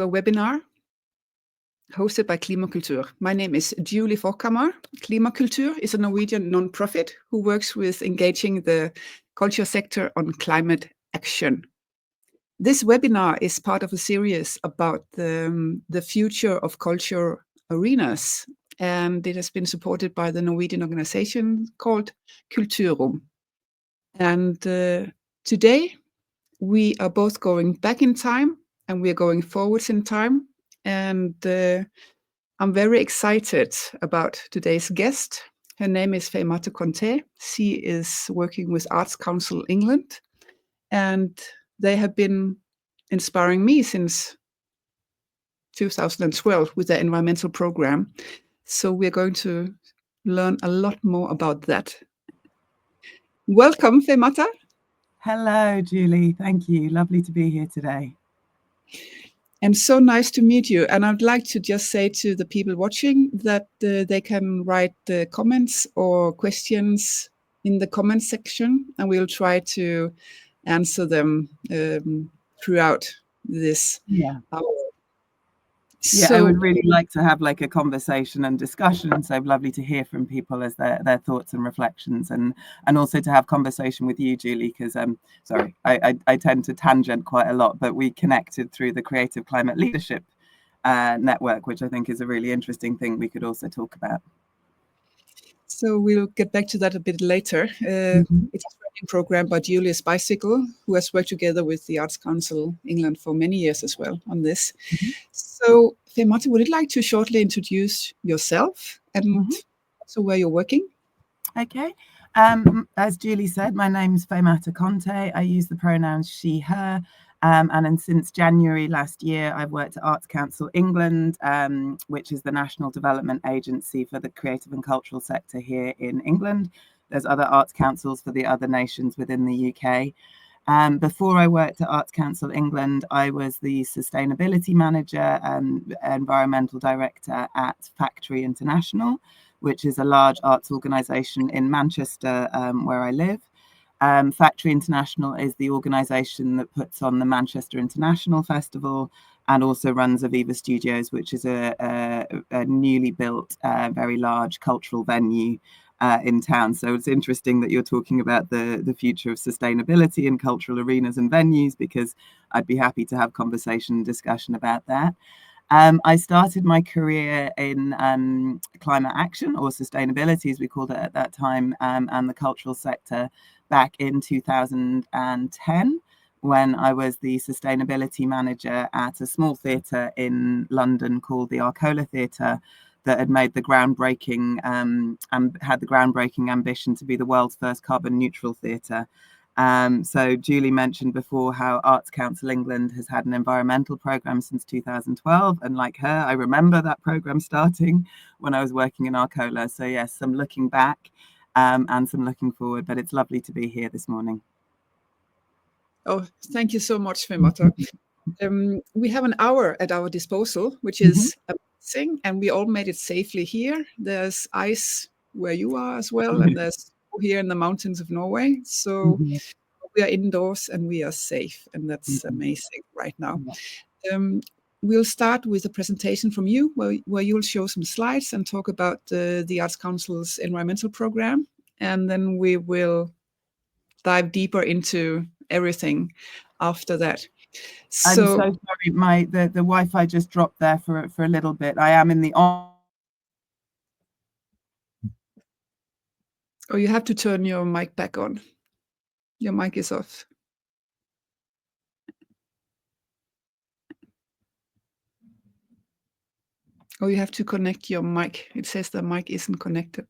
A webinar hosted by Klimakultur. My name is Julie Forchhammer. Klimakultur is a Norwegian non-profit who works with engaging the culture sector on climate action. This webinar is part of a series about the future of culture arenas, and it has been supported by the Norwegian organization called Kulturum. And today we are both going back in time and we are going forwards in time. And I'm very excited about today's guest. Her name is Feimatta Conteh. She is working with Arts Council England, and they have been inspiring me since 2012 with their environmental program. So we're going to learn a lot more about that. Welcome, Feimatta. Hello, Julie. Thank you. Lovely to be here today. And so nice to meet you. And I'd like to just say to the people watching that they can write the comments or questions in the comment section, and we'll try to answer them throughout this hour. Yeah, so, I would really like to have like a conversation and discussion, and so lovely to hear from people as their thoughts and reflections, and also to have conversation with you, Julie, because sorry, I tend to tangent quite a lot, but we connected through the Creative Climate Leadership Network, which I think is a really interesting thing we could also talk about. So we'll get back to that a bit later. It's a training program by Julius Bicycle, who has worked together with the Arts Council England for many years as well on this. So, Feimatta, would you like to shortly introduce yourself and also where you're working? Okay. As Julie said, my name's Feimatta Conteh. I use the pronouns she, her. And then since January last year, I've worked at Arts Council England, which is the national development agency for the creative and cultural sector here in England. There's other arts councils for the other nations within the UK. Before I worked at Arts Council England, I was the sustainability manager and environmental director at Factory International, which is a large arts organisation in Manchester, where I live. Factory International is the organisation that puts on the Manchester International Festival and also runs Aviva Studios, which is a newly built, very large cultural venue in town. So it's interesting that you're talking about the future of sustainability in cultural arenas and venues, because I'd be happy to have conversation and discussion about that. I started my career in climate action, or sustainability as we called it at that time, and the cultural sector back in 2010, when I was the sustainability manager at a small theatre in London called the Arcola Theatre, that had made the groundbreaking and had the groundbreaking ambition to be the world's first carbon neutral theatre. So Julie mentioned before how Arts Council England has had an environmental programme since 2012. And like her, I remember that programme starting when I was working in Arcola. So yes, some looking back and some looking forward, but it's lovely to be here this morning. Oh, thank you so much, Feimatta. We have an hour at our disposal, which is amazing, and we all made it safely here. There's ice where you are as well, and there's here in the mountains of Norway. So we are indoors and we are safe, and that's amazing right now. We'll start with a presentation from you, where you'll show some slides and talk about the Arts Council's environmental program, and then we will dive deeper into everything after that. I'm so sorry, the Wi-Fi just dropped there for a little bit. I am in the Oh, you have to turn your mic back on. Your mic is off. Oh, you have to connect your mic. It says the mic isn't connected.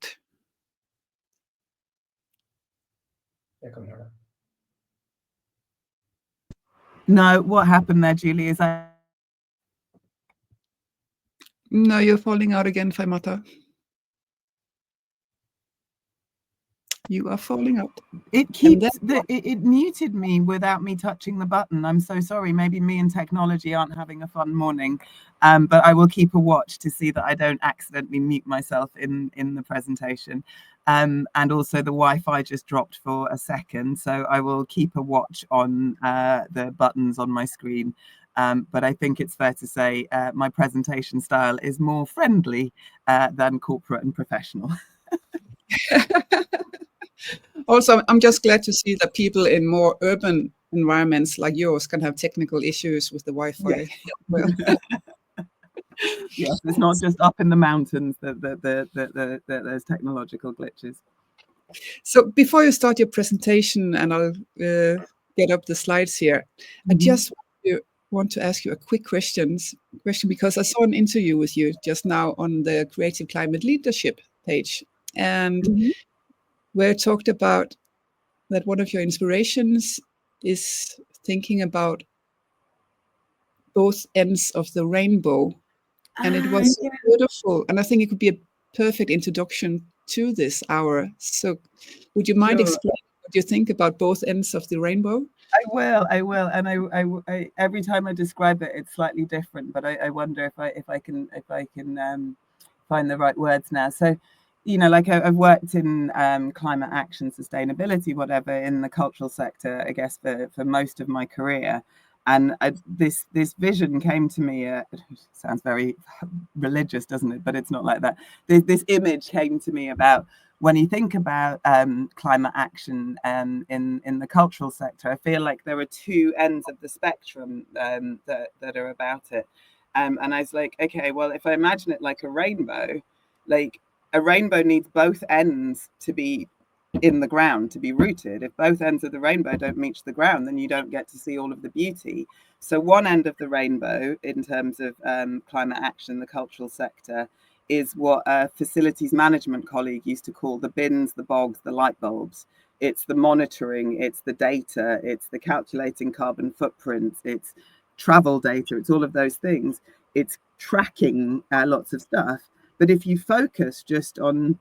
No, what happened there, Julie, is No, you're falling out again, Feimatta. You are falling out. It keeps it muted me without me touching the button. I'm so sorry. Maybe me and technology aren't having a fun morning, but I will keep a watch to see that I don't accidentally mute myself in the presentation. And also the Wi-Fi just dropped for a second, so I will keep a watch on the buttons on my screen But I think it's fair to say my presentation style is more friendly than corporate and professional. Also, I'm just glad to see that people in more urban environments like yours can have technical issues with the Wi-Fi. Yes. Well, Yes, it's not just up in the mountains that there's technological glitches. so before you start your presentation, and I'll get up the slides here, I just want to ask you a quick question because I saw an interview with you just now on the Creative Climate Leadership page, and where it talked about that one of your inspirations is thinking about both ends of the rainbow. And it was beautiful. And I think it could be a perfect introduction to this hour. So would you mind explaining what you think about both ends of the rainbow? I will. And I every time I describe it, it's slightly different, but I wonder if I can find the right words now. So, you know, like I've worked in climate action, sustainability, whatever, in the cultural sector, I guess, for most of my career. And this vision came to me. It sounds very religious, doesn't it? But it's not like that. This image came to me about when you think about climate action in the cultural sector. I feel like there are two ends of the spectrum that are about it. And I was like, okay, well, if I imagine it like a rainbow needs both ends to be in the ground, to be rooted. If both ends of the rainbow don't reach the ground, then you don't get to see all of the beauty. So one end of the rainbow in terms of climate action, the cultural sector, is what a facilities management colleague used to call the bins, the bogs, the light bulbs. It's the monitoring, it's the data, it's the calculating carbon footprints, it's travel data, it's all of those things. It's tracking lots of stuff. But if you focus just on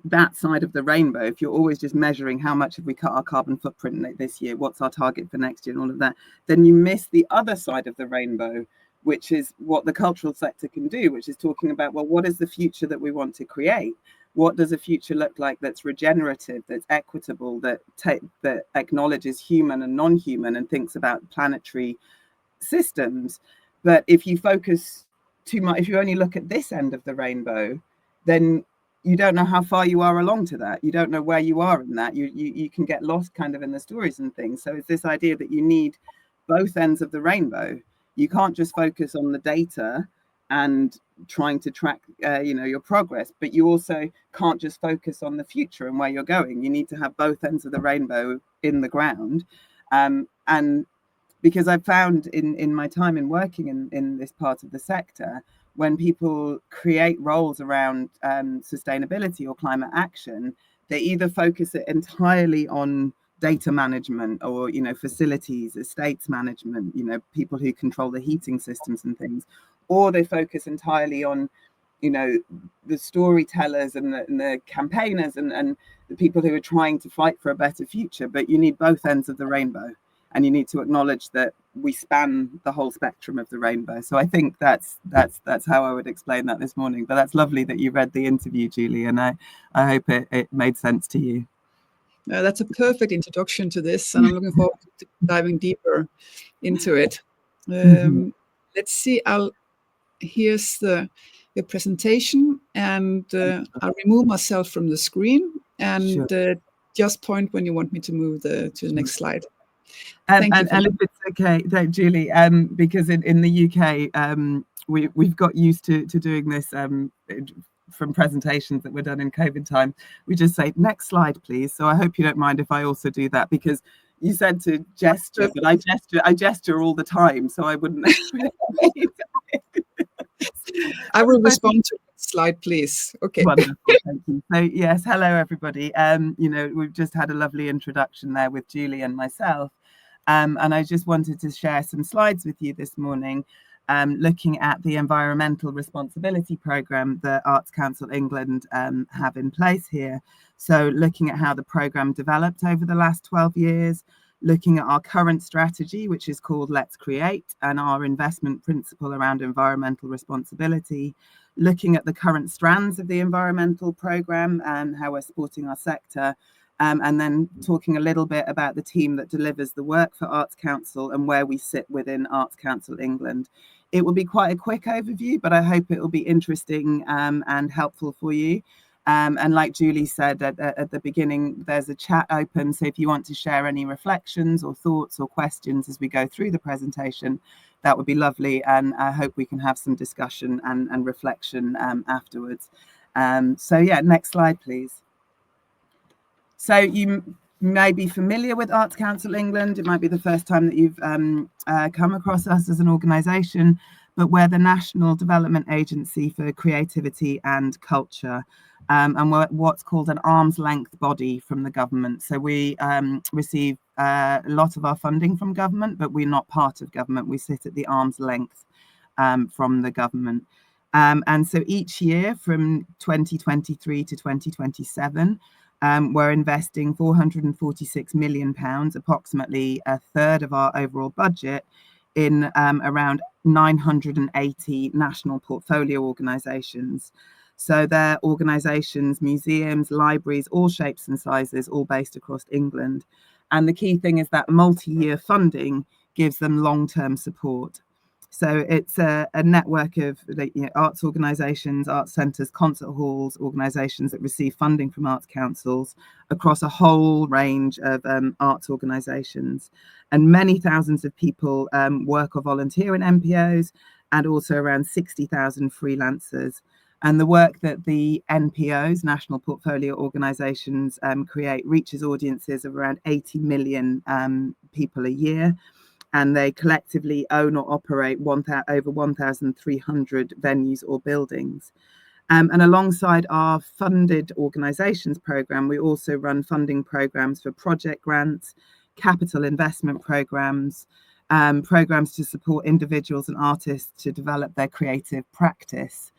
that side of the rainbow, if you're always just measuring how much have we cut our carbon footprint this year, what's our target for next year and all of that, then you miss the other side of the rainbow, which is what the cultural sector can do, which is talking about, well, what is the future that we want to create? What does a future look like that's regenerative, that's equitable, that acknowledges human and non-human and thinks about planetary systems? But if you focus too much, if you only look at this end of the rainbow, then you don't know how far you are along to that. You don't know where you are in that. You can get lost kind of in the stories and things. So it's this idea that you need both ends of the rainbow. You can't just focus on the data and trying to track your progress, but you also can't just focus on the future and where you're going. You need to have both ends of the rainbow in the ground. And because I've found in my time in working in this part of the sector, when people create roles around sustainability or climate action, they either focus it entirely on data management or, facilities, estates management, people who control the heating systems and things, or they focus entirely on, the storytellers and the campaigners and the people who are trying to fight for a better future. But you need both ends of the rainbow. And you need to acknowledge that we span the whole spectrum of the rainbow. So I think that's how I would explain that this morning. But that's lovely that you read the interview, Julie, and I hope it made sense to you. That's a perfect introduction to this, and I'm looking forward to diving deeper into it. Let's see. Here's the presentation, and I'll remove myself from the screen and just point when you want me to move to the next slide. And if it's okay, Julie, because in the UK, we've got used to doing this from presentations that were done in COVID time. We just say, next slide, please. So I hope you don't mind if I also do that, because you said to gesture, but I gesture all the time, so I wouldn't. I will respond to the slide, please. Okay. Wonderful, thank you. So yes, hello everybody. We've just had a lovely introduction there with Julie and myself. And I just wanted to share some slides with you this morning, looking at the environmental responsibility programme that Arts Council England have in place here. So looking at how the programme developed over the last 12 years, looking at our current strategy, which is called Let's Create, and our investment principle around environmental responsibility, looking at the current strands of the environmental programme and how we're supporting our sector, and then talking a little bit about the team that delivers the work for Arts Council and where we sit within Arts Council England. It will be quite a quick overview, but I hope it will be interesting and helpful for you. And like Julie said at the beginning, there's a chat open. So if you want to share any reflections or thoughts or questions as we go through the presentation, that would be lovely. And I hope we can have some discussion and reflection afterwards. So yeah, next slide, please. So you may be familiar with Arts Council England. It might be the first time that you've come across us as an organisation, but we're the National Development Agency for Creativity and Culture. And we're what's called an arm's length body from the government. So we receive a lot of our funding from government, but we're not part of government. We sit at the arm's length from the government. And so each year from 2023 to 2027, we're investing £446 million, approximately a third of our overall budget, in around 980 national portfolio organisations. So they're organisations, museums, libraries, all shapes and sizes, all based across England. And the key thing is that multi-year funding gives them long-term support. So it's a network of arts organisations, arts centres, concert halls, organisations that receive funding from arts councils across a whole range of arts organisations. And many thousands of people work or volunteer in NPOs, and also around 60,000 freelancers. And the work that the NPOs, National Portfolio Organisations, create reaches audiences of around 80 million people a year. And they collectively own or operate over 1,300 venues or buildings. And alongside our funded organisations programme, we also run funding programmes for project grants, capital investment programmes, programmes to support individuals and artists to develop their creative practice.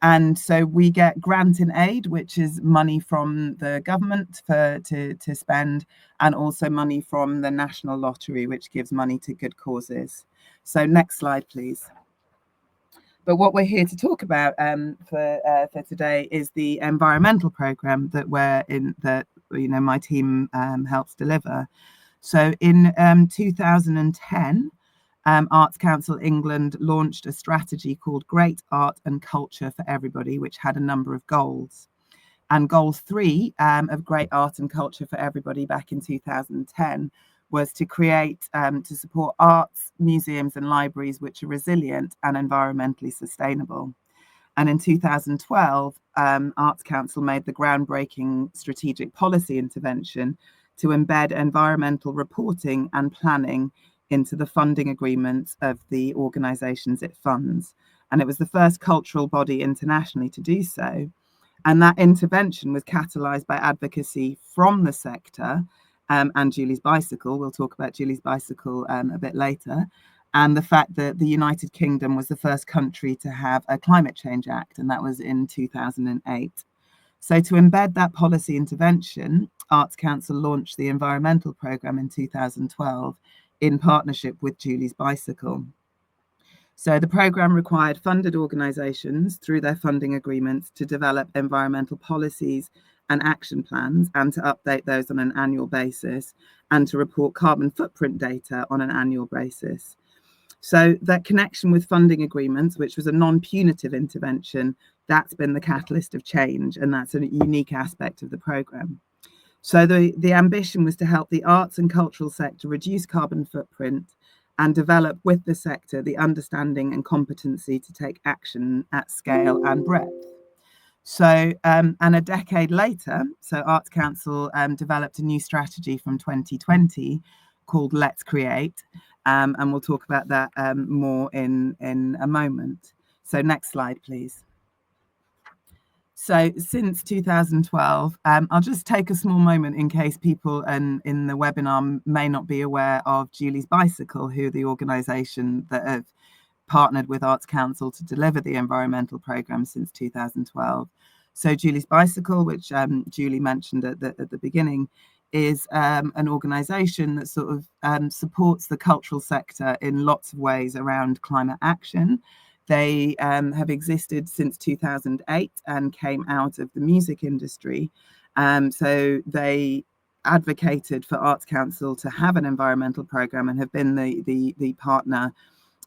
And so we get grant in aid, which is money from the government to spend, and also money from the National Lottery, which gives money to good causes. So next slide, please. But what we're here to talk about for today is the environmental programme that my team helps deliver. So in 2010, Arts Council England launched a strategy called Great Art and Culture for Everybody, which had a number of goals. And goal 3 of Great Art and Culture for Everybody back in 2010 was to create, to support arts, museums and libraries which are resilient and environmentally sustainable. And in 2012, Arts Council made the groundbreaking strategic policy intervention to embed environmental reporting and planning into the funding agreements of the organisations it funds. And it was the first cultural body internationally to do so. And that intervention was catalysed by advocacy from the sector and Julie's Bicycle. We'll talk about Julie's Bicycle a bit later. And the fact that the United Kingdom was the first country to have a Climate Change Act, and that was in 2008. So to embed that policy intervention, Arts Council launched the environmental programme in 2012 in partnership with Julie's Bicycle. So the programme required funded organisations through their funding agreements to develop environmental policies and action plans, and to update those on an annual basis, and to report carbon footprint data on an annual basis. So that connection with funding agreements, which was a non-punitive intervention, that's been the catalyst of change, and that's a unique aspect of the programme. So the ambition was to help the arts and cultural sector reduce carbon footprint and develop with the sector the understanding and competency to take action at scale and breadth. So, and a decade later, so Arts Council developed a new strategy from 2020 called Let's Create, and we'll talk about that more in a moment. So next slide, please. So since 2012, I'll just take a small moment in case people in the webinar may not be aware of Julie's Bicycle, who are the organisation that have partnered with Arts Council to deliver the environmental programme since 2012. So Julie's Bicycle, which Julie mentioned at the beginning, is an organisation that sort of supports the cultural sector in lots of ways around climate action. They have existed since 2008 and came out of the music industry. So they advocated for Arts Council to have an environmental programme and have been the partner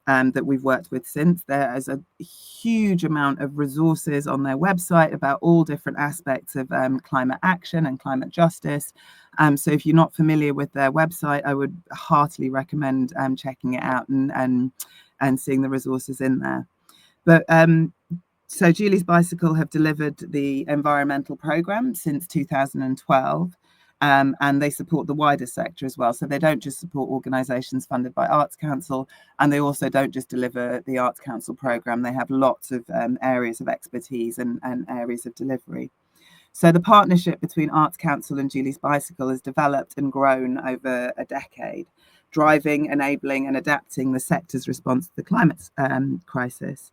that we've worked with since. There is a huge amount of resources on their website about all different aspects of climate action and climate justice. So if you're not familiar with their website, I would heartily recommend checking it out and seeing the resources in there. But so Julie's Bicycle have delivered the environmental programme since 2012. And they support the wider sector as well. So they don't just support organisations funded by Arts Council, and they also don't just deliver the Arts Council programme. They have lots of areas of expertise and areas of delivery. So the partnership between Arts Council and Julie's Bicycle has developed and grown over a decade, driving, enabling and adapting the sector's response to the climate crisis.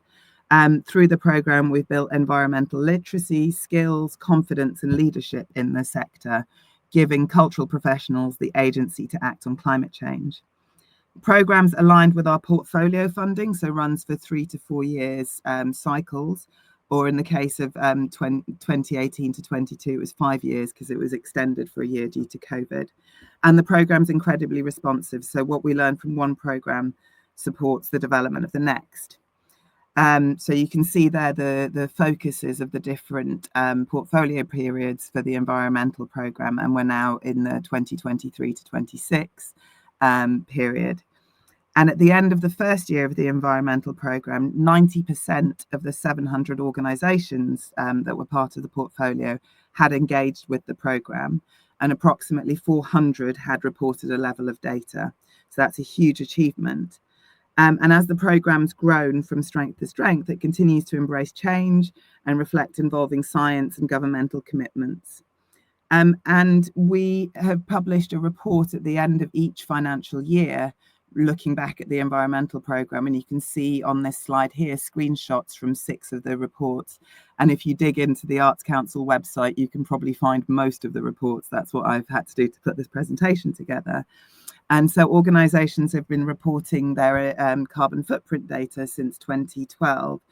Through the programme, we've built environmental literacy, skills, confidence and leadership in the sector, giving cultural professionals the agency to act on climate change. Programmes aligned with our portfolio funding, so runs for 3 to 4 years cycles, or in the case of 2018 to 22, it was 5 years because it was extended for a year due to COVID. And the programme's incredibly responsive. So what we learn from one programme supports the development of the next. So you can see there the focuses of the different portfolio periods for the environmental programme, and we're now in the 2023 to 26 period. And at the end of the first year of the environmental programme, 90% of the 700 organisations that were part of the portfolio had engaged with the programme, and approximately 400 had reported a level of data. So that's a huge achievement. And as the programme's grown from strength to strength, it continues to embrace change and reflect involving science and governmental commitments. And we have published a report at the end of each financial year, looking back at the environmental programme. And you can see on this slide here, screenshots from 6 of the reports. And if you dig into the Arts Council website, you can probably find most of the reports. That's what I've had to do to put this presentation together. And so organisations have been reporting their carbon footprint data since 2012.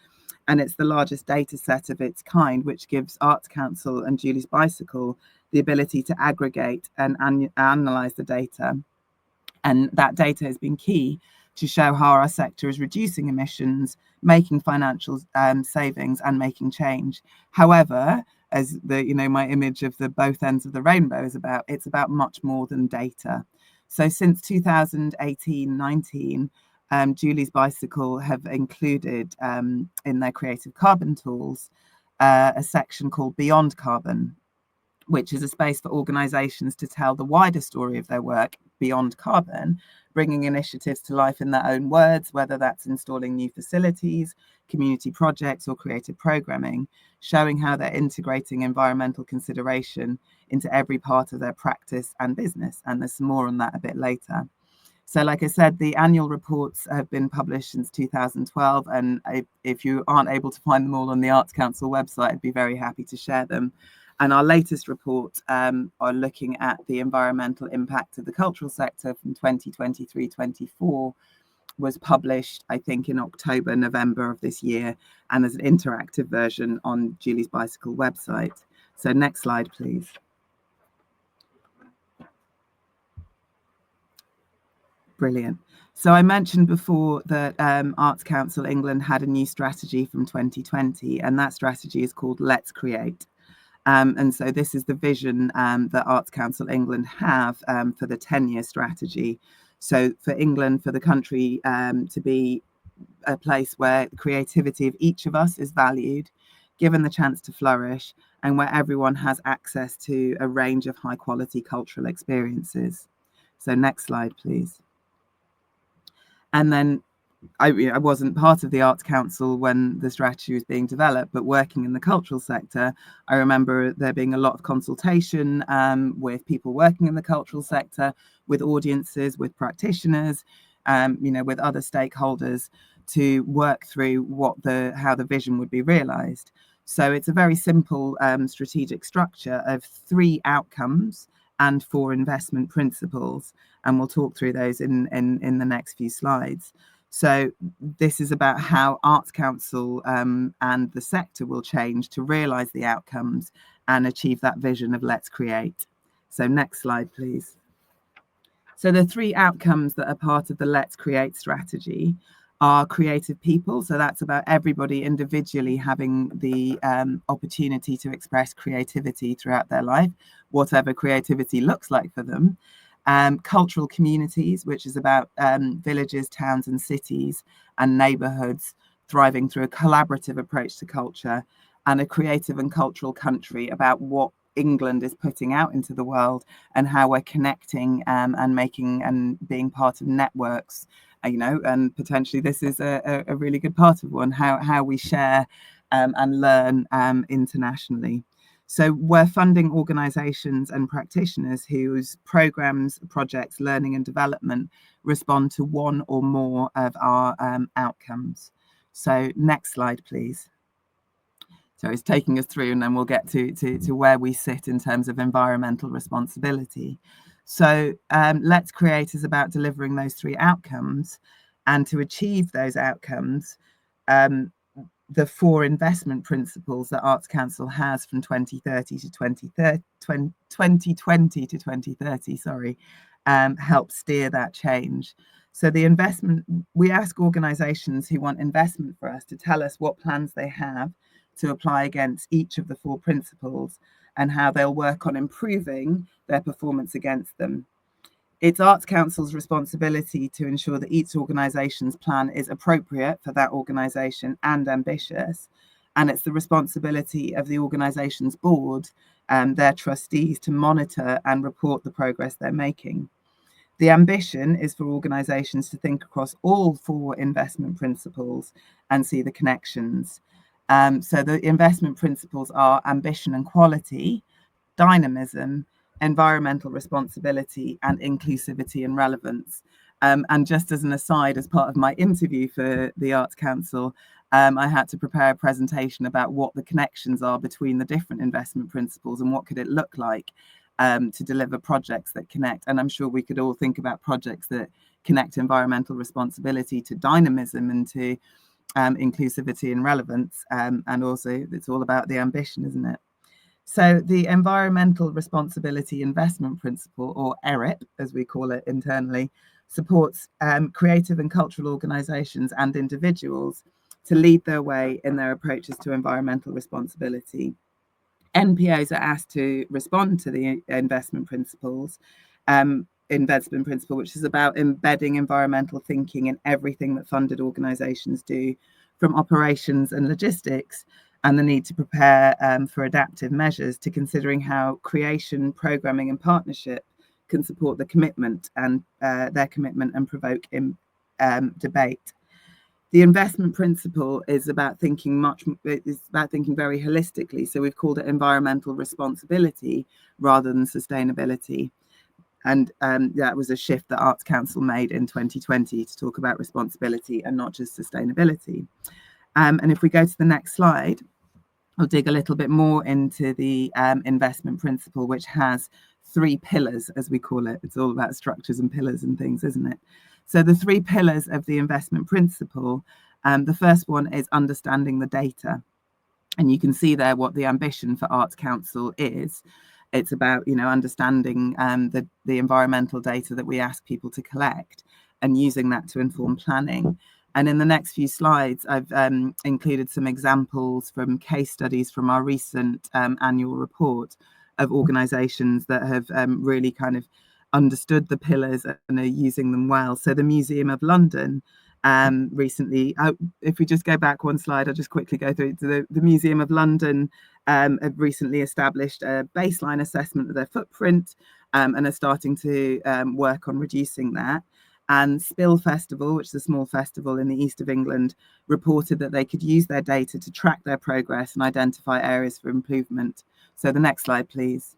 And it's the largest data set of its kind, which gives Arts Council and Julie's Bicycle the ability to aggregate and analyse the data. And that data has been key to show how our sector is reducing emissions, making financial savings and making change. However, as my image of the both ends of the rainbow is about, it's about much more than data. So since 2018-19, Julie's Bicycle have included in their creative carbon tools a section called Beyond Carbon, which is a space for organisations to tell the wider story of their work beyond carbon, bringing initiatives to life in their own words, whether that's installing new facilities, community projects or creative programming, showing how they're integrating environmental consideration into every part of their practice and business. And there's some more on that a bit later. So like I said, the annual reports have been published since 2012. And if you aren't able to find them all on the Arts Council website, I'd be very happy to share them. And our latest report are looking at the environmental impact of the cultural sector from 2023-24 was published, I think, in October, November of this year, and there's an interactive version on Julie's Bicycle website. So next slide, please. Brilliant. So I mentioned before that Arts Council England had a new strategy from 2020, and that strategy is called Let's Create. And so this is the vision that Arts Council England have for the 10-year strategy. So for England, for the country to be a place where the creativity of each of us is valued, given the chance to flourish, and where everyone has access to a range of high quality cultural experiences. So next slide, please. And then I wasn't part of the Arts Council when the strategy was being developed, but working in the cultural sector, I remember there being a lot of consultation with people working in the cultural sector, with audiences, with practitioners, with other stakeholders to work through how the vision would be realised. So it's a very simple strategic structure of 3 outcomes and 4 investment principles, and we'll talk through those in the next few slides. So this is about how Arts Council and the sector will change to realise the outcomes and achieve that vision of Let's Create. So next slide, please. So the 3 outcomes that are part of the Let's Create strategy are creative people. So that's about everybody individually having the opportunity to express creativity throughout their life, whatever creativity looks like for them. Cultural communities, which is about villages, towns and cities and neighborhoods thriving through a collaborative approach to culture, and a creative and cultural country about what England is putting out into the world and how we're connecting and making and being part of networks, and potentially this is a really good part of one, how we share and learn internationally. So we're funding organisations and practitioners whose programmes, projects, learning and development respond to one or more of our outcomes. So next slide, please. So it's taking us through, and then we'll get to where we sit in terms of environmental responsibility. So Let's Create is about delivering those 3 outcomes, and to achieve those outcomes, the 4 investment principles that Arts Council has from 2020 to 2030, help steer that change. So the investment, we ask organisations who want investment for us to tell us what plans they have to apply against each of the 4 principles and how they'll work on improving their performance against them. It's Arts Council's responsibility to ensure that each organisation's plan is appropriate for that organisation and ambitious. And it's the responsibility of the organisation's board and their trustees to monitor and report the progress they're making. The ambition is for organisations to think across all 4 investment principles and see the connections. So the investment principles are ambition and quality, dynamism, environmental responsibility, and inclusivity and relevance. And just as an aside, as part of my interview for the Arts Council, I had to prepare a presentation about what the connections are between the different investment principles and what could it look like to deliver projects that connect. And I'm sure we could all think about projects that connect environmental responsibility to dynamism and to inclusivity and relevance, and also it's all about the ambition, isn't it? So the environmental responsibility investment principle, or ERIP as we call it internally, supports creative and cultural organisations and individuals to lead their way in their approaches to environmental responsibility. NPOs are asked to respond to the investment principle, which is about embedding environmental thinking in everything that funded organisations do, from operations and logistics, and the need to prepare for adaptive measures, to considering how creation, programming and partnership can support the commitment and their commitment and provoke debate. The investment principle is about thinking very holistically. So we've called it environmental responsibility rather than sustainability. And that was a shift that Arts Council made in 2020 to talk about responsibility and not just sustainability. And if we go to the next slide, I'll dig a little bit more into the investment principle, which has 3 pillars, as we call it. It's all about structures and pillars and things, isn't it? So the 3 pillars of the investment principle, the first one is understanding the data. And you can see there what the ambition for Arts Council is. It's about, understanding the environmental data that we ask people to collect and using that to inform planning. And in the next few slides, I've included some examples from case studies from our recent annual report of organisations that have really kind of understood the pillars and are using them well. So the Museum of London recently, if we just go back one slide, I'll just quickly go through the Museum of London have recently established a baseline assessment of their footprint and are starting to work on reducing that. And Spill Festival, which is a small festival in the east of England, reported that they could use their data to track their progress and identify areas for improvement. So the next slide, please.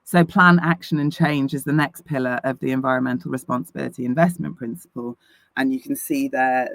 So plan, action and change is the next pillar of the environmental responsibility investment principle. And you can see there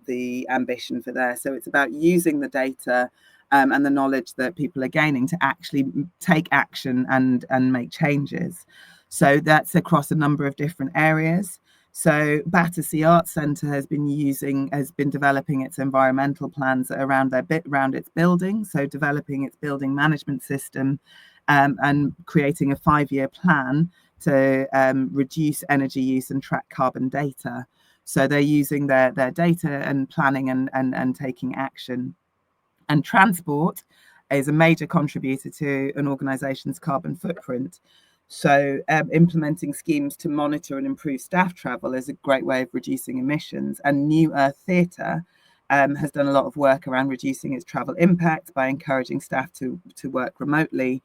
the ambition for there. So it's about using the data and the knowledge that people are gaining to actually take action and make changes. So that's across a number of different areas. So Battersea Arts Centre has been developing its environmental plans around its building, so developing its building management system, and creating a 5-year plan to reduce energy use and track carbon data. So they're using their data and planning and taking action. And transport is a major contributor to an organisation's carbon footprint. So implementing schemes to monitor and improve staff travel is a great way of reducing emissions. And New Earth Theatre has done a lot of work around reducing its travel impact by encouraging staff to work remotely,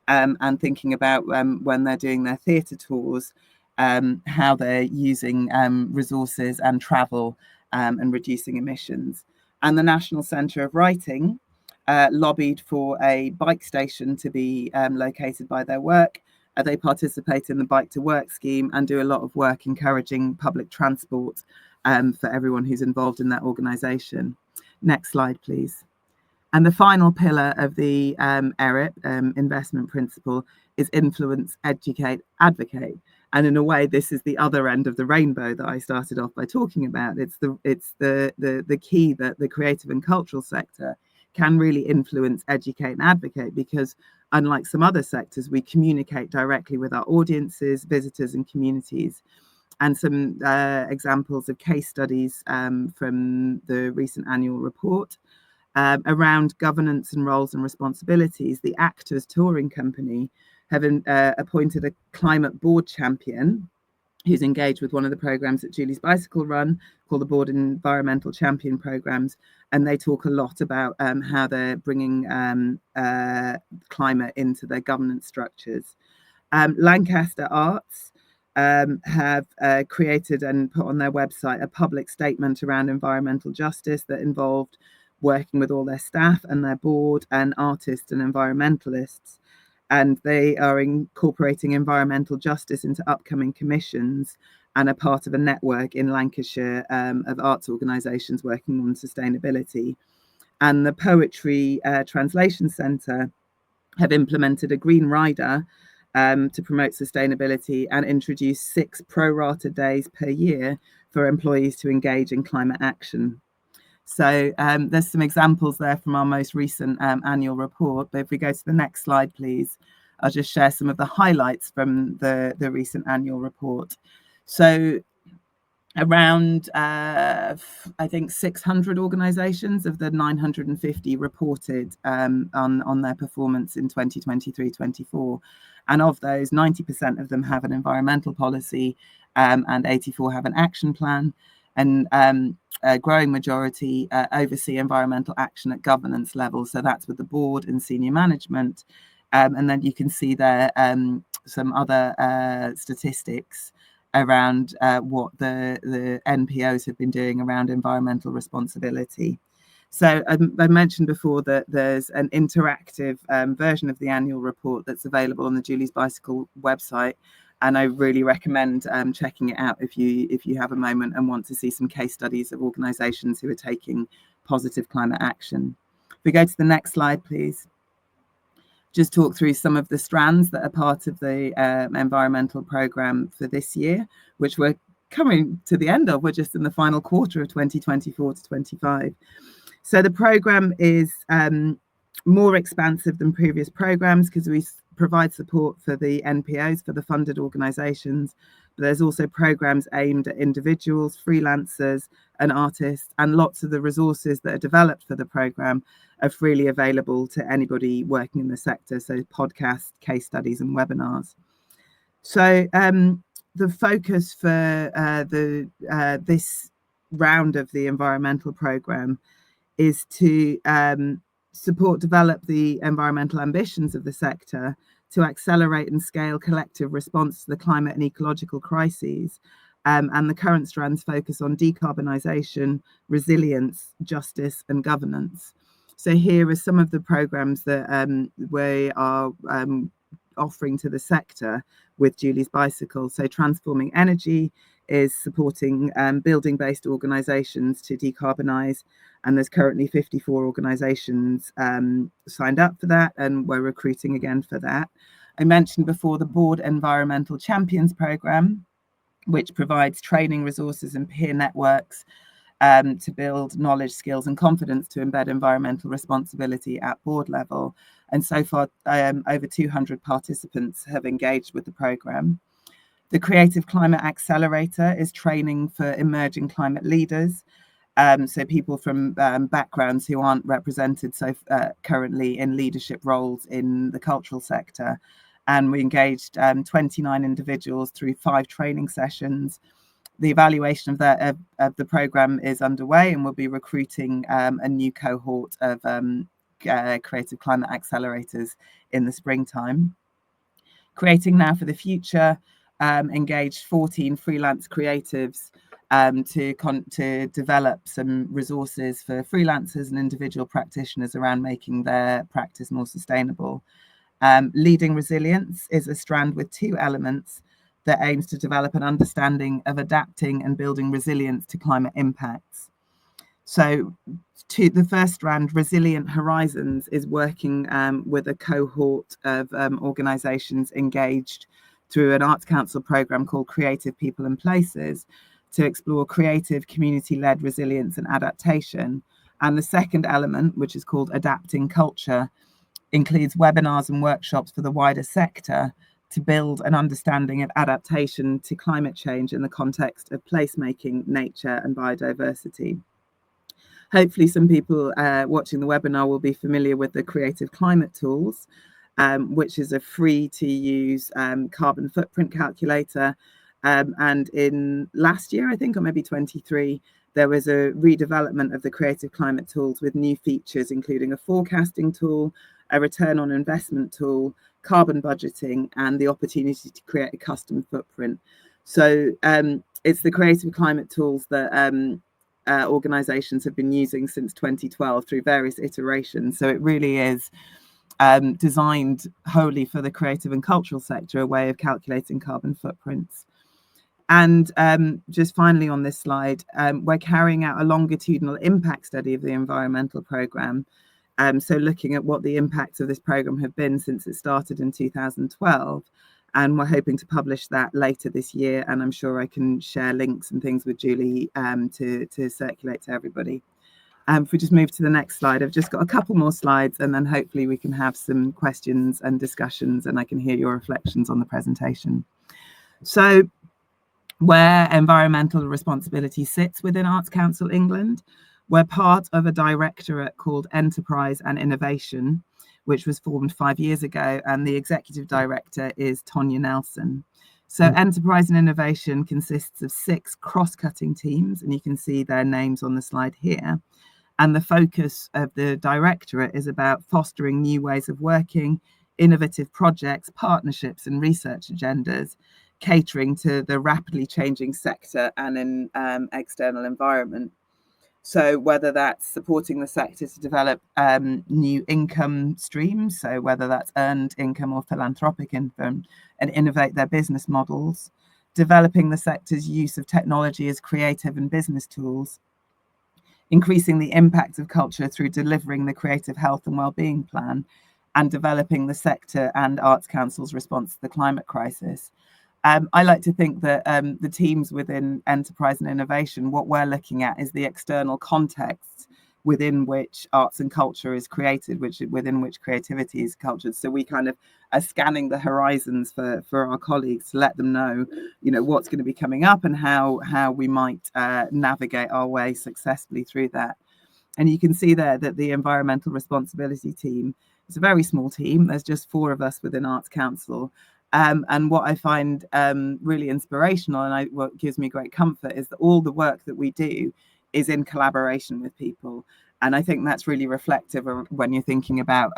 and thinking about when they're doing their theatre tours, how they're using resources and travel and reducing emissions. And the National Centre of Writing lobbied for a bike station to be located by their work. They participate in the Bike to Work scheme and do a lot of work encouraging public transport for everyone who's involved in that organisation. Next slide, please. And the final pillar of the ERIP investment principle is influence, educate, advocate. And in a way, this is the other end of the rainbow that I started off by talking about. It's the key that the creative and cultural sector can really influence, educate, and advocate, because unlike some other sectors, we communicate directly with our audiences, visitors, and communities. And some examples of case studies from the recent annual report. Around governance and roles and responsibilities, the Actors Touring Company have appointed a climate board champion who's engaged with one of the programs that Julie's Bicycle run, called the Board Environmental Champion Programs. And they talk a lot about how they're bringing climate into their governance structures. Lancaster Arts have created and put on their website a public statement around environmental justice that involved working with all their staff and their board and artists and environmentalists. And they are incorporating environmental justice into upcoming commissions and are part of a network in Lancashire of arts organisations working on sustainability. And the Poetry Translation Centre have implemented a green rider to promote sustainability and introduce 6 pro-rata days per year for employees to engage in climate action. So there's some examples there from our most recent annual report. But if we go to the next slide, please, I'll just share some of the highlights from the recent annual report. So around, I think, 600 organisations of the 950 reported on their performance in 2023-24. And of those, 90% of them have an environmental policy and 84 have an action plan. And a growing majority oversee environmental action at governance level. So that's with the board and senior management. And then you can see there some other statistics around what the NPOs have been doing around environmental responsibility. So I mentioned before that there's an interactive version of the annual report that's available on the Julie's Bicycle website. And I really recommend checking it out if you have a moment and want to see some case studies of organisations who are taking positive climate action. If we go to the next slide, please. Just talk through some of the strands that are part of the environmental programme for this year, which we're coming to the end of. We're just in the final quarter of 2024 to 25. So the programme is more expansive than previous programmes because we provide support for the NPOs, for the funded organisations. But there's also programmes aimed at individuals, freelancers and artists, and lots of the resources that are developed for the programme are freely available to anybody working in the sector. So podcasts, case studies and webinars. So the focus for this round of the environmental programme is to develop the environmental ambitions of the sector, to accelerate and scale collective response to the climate and ecological crises. And the current strands focus on decarbonisation, resilience, justice and governance. So here are some of the programmes that we are offering to the sector with Julie's Bicycle. So Transforming Energy is supporting building-based organisations to decarbonise, and there's currently 54 organisations signed up for that, and we're recruiting again for that. I mentioned before the Board Environmental Champions Programme, which provides training resources and peer networks to build knowledge, skills and confidence to embed environmental responsibility at board level. And so far, over 200 participants have engaged with the programme. The Creative Climate Accelerator is training for emerging climate leaders, so people from backgrounds who aren't represented currently in leadership roles in the cultural sector. And we engaged 29 individuals through 5 training sessions. The evaluation of the programme is underway, and we'll be recruiting a new cohort of Creative Climate Accelerators in the springtime. Creating Now for the Future engaged 14 freelance creatives to develop some resources for freelancers and individual practitioners around making their practice more sustainable. Leading Resilience is a strand with 2 elements that aims to develop an understanding of adapting and building resilience to climate impacts. So to the first strand, Resilient Horizons, is working with a cohort of organisations engaged through an Arts Council programme called Creative People and Places to explore creative community-led resilience and adaptation. And the second element, which is called Adapting Culture, includes webinars and workshops for the wider sector to build an understanding of adaptation to climate change in the context of placemaking, nature and biodiversity. Hopefully some people watching the webinar will be familiar with the Creative Climate Tools, which is a free to use carbon footprint calculator. And in last year, I think, or maybe 23, there was a redevelopment of the Creative Climate Tools with new features, including a forecasting tool, a return on investment tool, carbon budgeting, and the opportunity to create a custom footprint. So it's the Creative Climate Tools that organisations have been using since 2012 through various iterations. So it really is designed wholly for the creative and cultural sector, a way of calculating carbon footprints. And just finally on this slide, we're carrying out a longitudinal impact study of the environmental programme. So looking at what the impacts of this programme have been since it started in 2012. And we're hoping to publish that later this year. And I'm sure I can share links and things with Julie to circulate to everybody. If we just move to the next slide, I've just got a couple more slides, and then hopefully we can have some questions and discussions, and I can hear your reflections on the presentation. So where environmental responsibility sits within Arts Council England, we're part of a directorate called Enterprise and Innovation, which was formed 5 years ago, and the executive director is Tonya Nelson. So Enterprise and Innovation consists of 6 cross-cutting teams, and you can see their names on the slide here. And the focus of the directorate is about fostering new ways of working, innovative projects, partnerships and research agendas, catering to the rapidly changing sector and in external environment. So whether that's supporting the sector to develop new income streams, so whether that's earned income or philanthropic income, and innovate their business models, developing the sector's use of technology as creative and business tools, increasing the impact of culture through delivering the Creative Health and Wellbeing Plan, and developing the sector and Arts Council's response to the climate crisis. I like to think that the teams within Enterprise and Innovation, what we're looking at is the external context within which arts and culture is created, within which creativity is cultured. So we kind of are scanning the horizons for our colleagues to let them know, what's going to be coming up and how we might navigate our way successfully through that. And you can see there that the environmental responsibility team is a very small team. There's just 4 of us within Arts Council. And what I find really inspirational and what gives me great comfort is that all the work that we do is in collaboration with people. And I think that's really reflective of when you're thinking about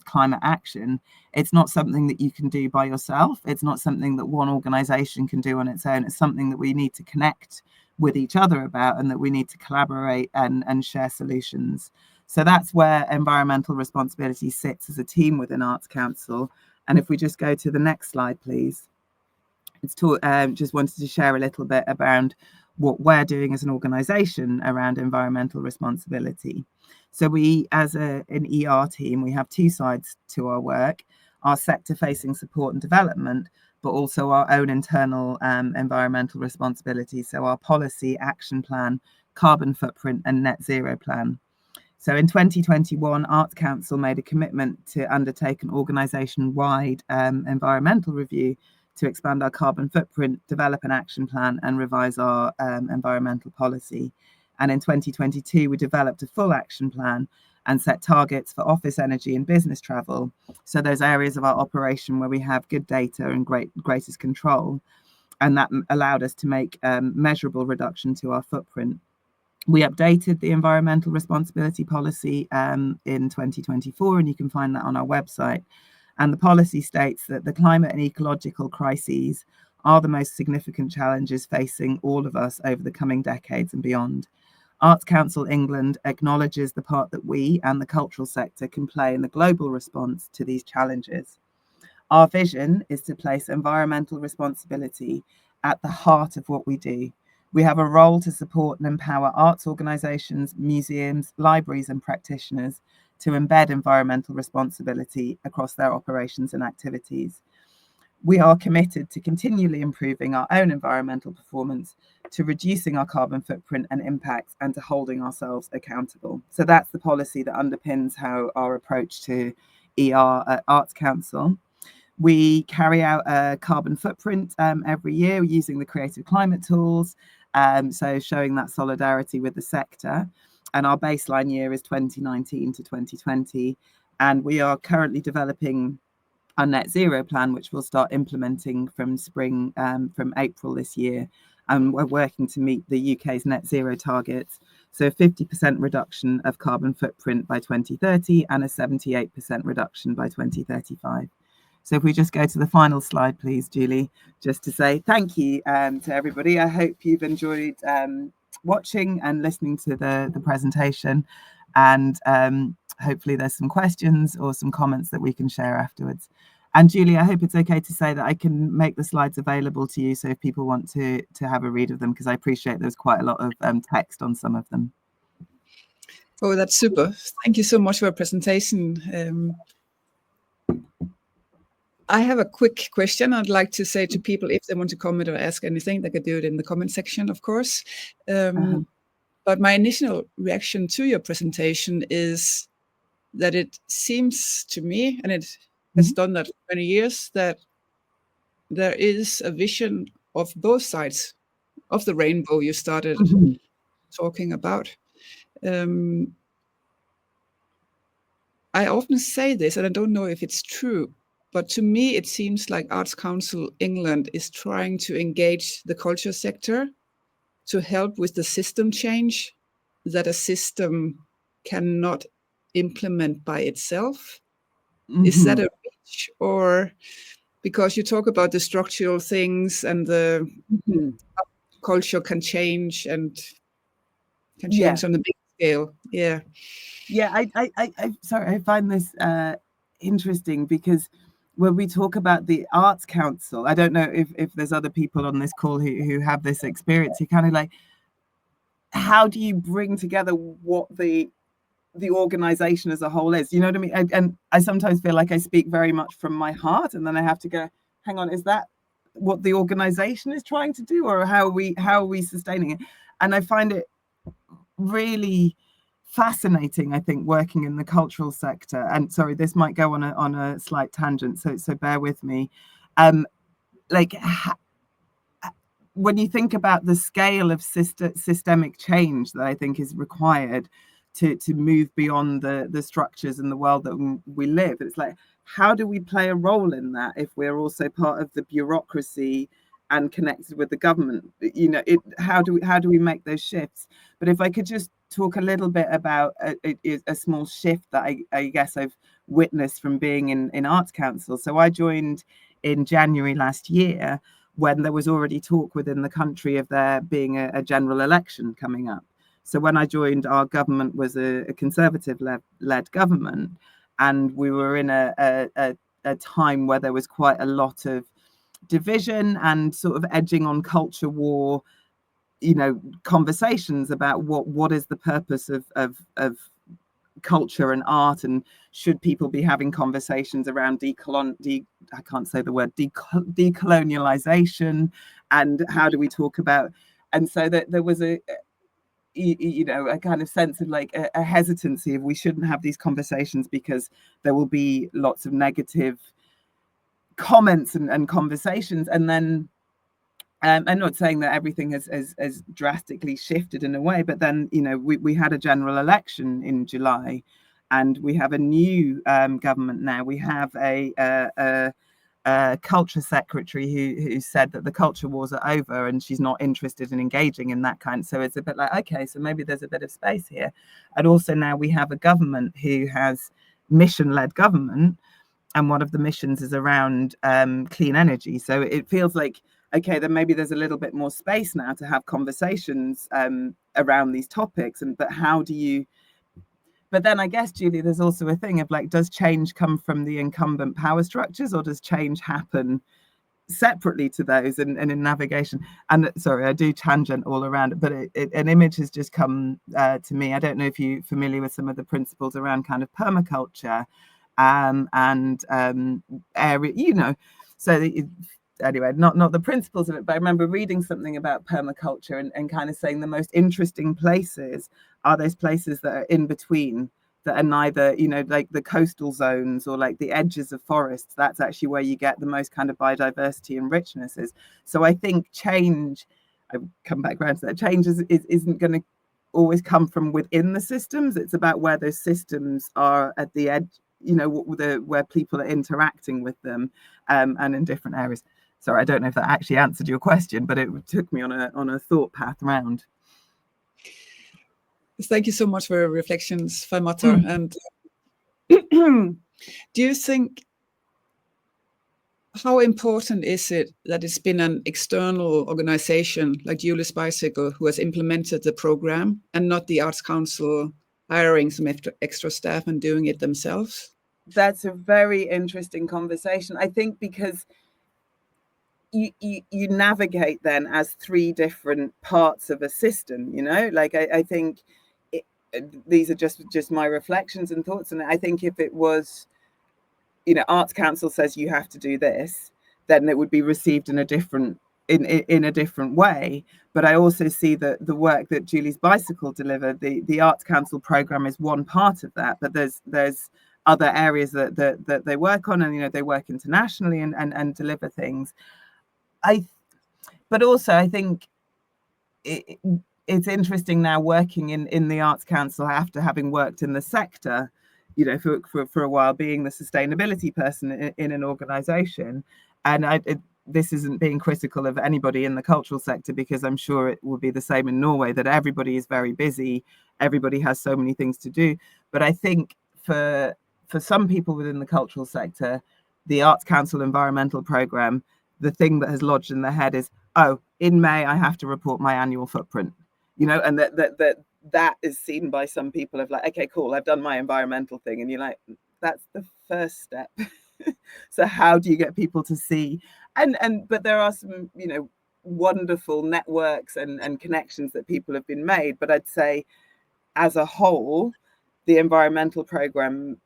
climate action. It's not something that you can do by yourself. It's not something that one organisation can do on its own. It's something that we need to connect with each other about, and that we need to collaborate and share solutions. So that's where environmental responsibility sits as a team within Arts Council. And if we just go to the next slide, please. Just wanted to share a little bit around what we're doing as an organisation around environmental responsibility. So we, as an ER team, we have 2 sides to our work: our sector-facing support and development, but also our own internal environmental responsibility. So our policy, action plan, carbon footprint, and net zero plan. So in 2021, Arts Council made a commitment to undertake an organisation-wide environmental review to expand our carbon footprint, develop an action plan, and revise our environmental policy. And in 2022, we developed a full action plan and set targets for office energy and business travel. So those areas of our operation where we have good data and greatest control. And that allowed us to make measurable reduction to our footprint. We updated the environmental responsibility policy in 2024, and you can find that on our website. And the policy states that the climate and ecological crises are the most significant challenges facing all of us over the coming decades and beyond. Arts Council England acknowledges the part that we and the cultural sector can play in the global response to these challenges. Our vision is to place environmental responsibility at the heart of what we do. We have a role to support and empower arts organisations, museums, libraries and practitioners to embed environmental responsibility across their operations and activities. We are committed to continually improving our own environmental performance, to reducing our carbon footprint and impacts, and to holding ourselves accountable. So that's the policy that underpins how our approach to ER at Arts Council. We carry out a carbon footprint every year using the creative climate tools, so showing that solidarity with the sector. And our baseline year is 2019 to 2020. And we are currently developing our net zero plan, which we'll start implementing from spring, from April this year. And we're working to meet the UK's net zero targets. So 50% reduction of carbon footprint by 2030 and a 78% reduction by 2035. So if we just go to the final slide, please, Julie, just to say thank you to everybody. I hope you've enjoyed watching and listening to the presentation. And hopefully there's some questions or some comments that we can share afterwards. And Julie, I hope it's okay to say that I can make the slides available to you. So if people want to have a read of them, because I appreciate there's quite a lot of text on some of them. Oh, that's super. Thank you so much for your presentation. I have a quick question I'd like to say to people if they want to comment or ask anything, they could do it in the comment section, of course. But my initial reaction to your presentation is that it seems to me, and it has done that for many years, that there is a vision of both sides of the rainbow you started talking about. I often say this, and I don't know if it's true, but to me, it seems like Arts Council England is trying to engage the culture sector to help with the system change that a system cannot implement by itself. Is that a reach? Or because you talk about the structural things and the culture can change and can change on the big scale. Yeah. Yeah, I find this interesting because when we talk about the Arts Council, I don't know if there's other people on this call who have this experience. You kind of like, how do you bring together what the organization as a whole is? You know what I mean? And I sometimes feel like I speak very much from my heart, and then I have to go, hang on, is that what the organization is trying to do, or how are we sustaining it? And I find it really fascinating, I think, working in the cultural sector. And sorry, this might go on a slight tangent, so bear with me. When you think about the scale of systemic change that I think is required to move beyond the structures and the world that we live, it's like, how do we play a role in that if we're also part of the bureaucracy and connected with the government? You know, how do we make those shifts? But if I could just talk a little bit about a small shift that I guess I've witnessed from being in Arts Council. So I joined in January last year when there was already talk within the country of there being a general election coming up. So when I joined, our government was a Conservative-led government, and we were in a time where there was quite a lot of division and sort of edging on culture war, you know, conversations about what is the purpose of culture and art, and should people be having conversations around decolonialization, and how do we talk about, and so that there was a kind of sense of like a hesitancy of we shouldn't have these conversations because there will be lots of negative comments and conversations. And then I'm not saying that everything has drastically shifted in a way, but then we had a general election in July, and we have a new government now. We have a culture secretary who said that the culture wars are over and she's not interested in engaging in that kind. So it's a bit like, okay, so maybe there's a bit of space here. And also now we have a government who has mission-led government, and one of the missions is around clean energy. So it feels like, okay, then maybe there's a little bit more space now to have conversations around these topics. But how do you... But then I guess, Julie, there's also a thing of like, does change come from the incumbent power structures, or does change happen separately to those and in navigation? And sorry, I do tangent all around it, but an image has just come to me. I don't know if you're familiar with some of the principles around kind of permaculture and area, so anyway, not the principles of it, but I remember reading something about permaculture and kind of saying the most interesting places are those places that are in between, that are neither, like the coastal zones or like the edges of forests. That's actually where you get the most kind of biodiversity and richnesses. So I think change, I come back around to that, change isn't going to always come from within the systems. It's about where those systems are at the edge, where people are interacting with them, and in different areas. Sorry, I don't know if that actually answered your question, but it took me on a thought path around. Thank you so much for your reflections, Feimatta. And do you think, how important is it that it's been an external organization like Julie's Bicycle who has implemented the program, and not the Arts Council hiring some extra staff and doing it themselves? That's a very interesting conversation, I think, because you navigate then as three different parts of a system, like I think these are just my reflections and thoughts. And I think if it was, Arts Council says you have to do this, then it would be received in a different way. But I also see that the work that Julie's Bicycle delivered, the Arts Council program, is one part of that, but there's other areas that they work on, and they work internationally and deliver things. But also I think it's interesting now working in the Arts Council after having worked in the sector, for a while, being the sustainability person in an organization. And this isn't being critical of anybody in the cultural sector, because I'm sure it will be the same in Norway, that everybody is very busy, everybody has so many things to do. But I think for some people within the cultural sector, the Arts Council environmental program, the thing that has lodged in their head is, oh, in May I have to report my annual footprint, and that is seen by some people of like, okay, cool, I've done my environmental thing. And you're like, that's the first step. So how do you get people to see? But there are some, wonderful networks and connections that people have been made. But I'd say as a whole, the environmental program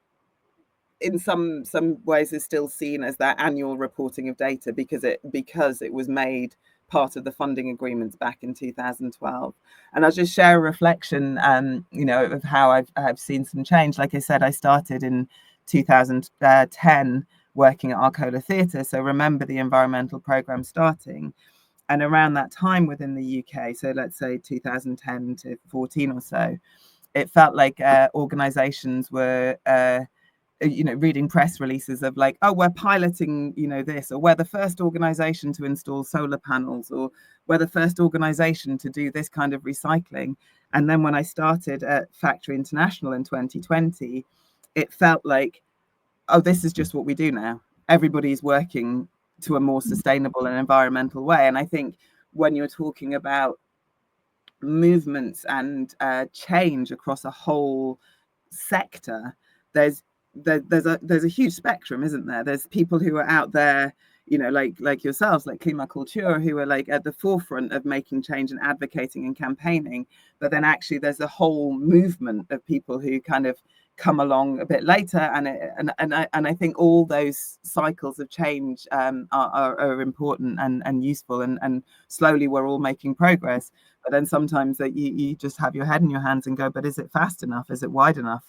in some ways is still seen as that annual reporting of data, because it was made part of the funding agreements back in 2012. And I'll just share a reflection, of how I've seen some change. Like I said, I started in 2010 working at Arcola Theatre. So remember the environmental program starting. And around that time within the UK, so let's say 2010 to 14 or so, it felt like organizations were reading press releases of like, oh, we're piloting, this, or we're the first organization to install solar panels, or we're the first organization to do this kind of recycling. And then when I started at Factory International in 2020, it felt like, oh, this is just what we do now. Everybody's working to a more sustainable and environmental way. And I think when you're talking about movements and change across a whole sector, there's a huge spectrum, isn't there? There's people who are out there, you know, like yourselves, like Klimakultur, who are like at the forefront of making change and advocating and campaigning. But then actually there's a whole movement of people who kind of come along a bit later, and I think all those cycles of change are important and useful, and slowly we're all making progress. But then sometimes that you just have your head in your hands and go, but is it fast enough? Is it wide enough?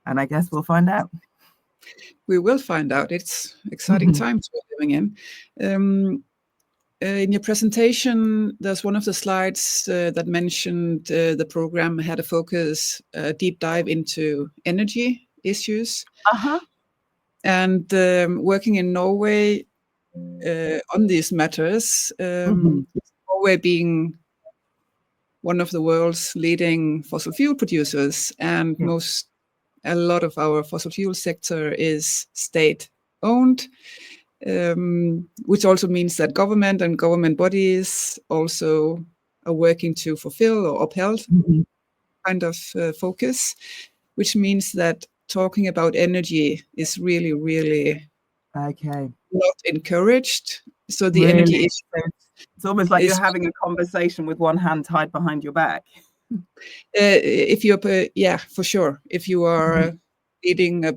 And I guess we'll find out. We will find out. It's exciting times we're living in. In your presentation, there's one of the slides that mentioned the program had a focus, deep dive into energy issues. And working in Norway on these matters, Norway being one of the world's leading fossil fuel producers, and a lot of our fossil fuel sector is state-owned, which also means that government and government bodies also are working to fulfill or uphold kind of focus, which means that talking about energy is really, really not encouraged. So the energy is... It's almost like you're having a conversation with one hand tied behind your back. If you're, for sure. If you are leading a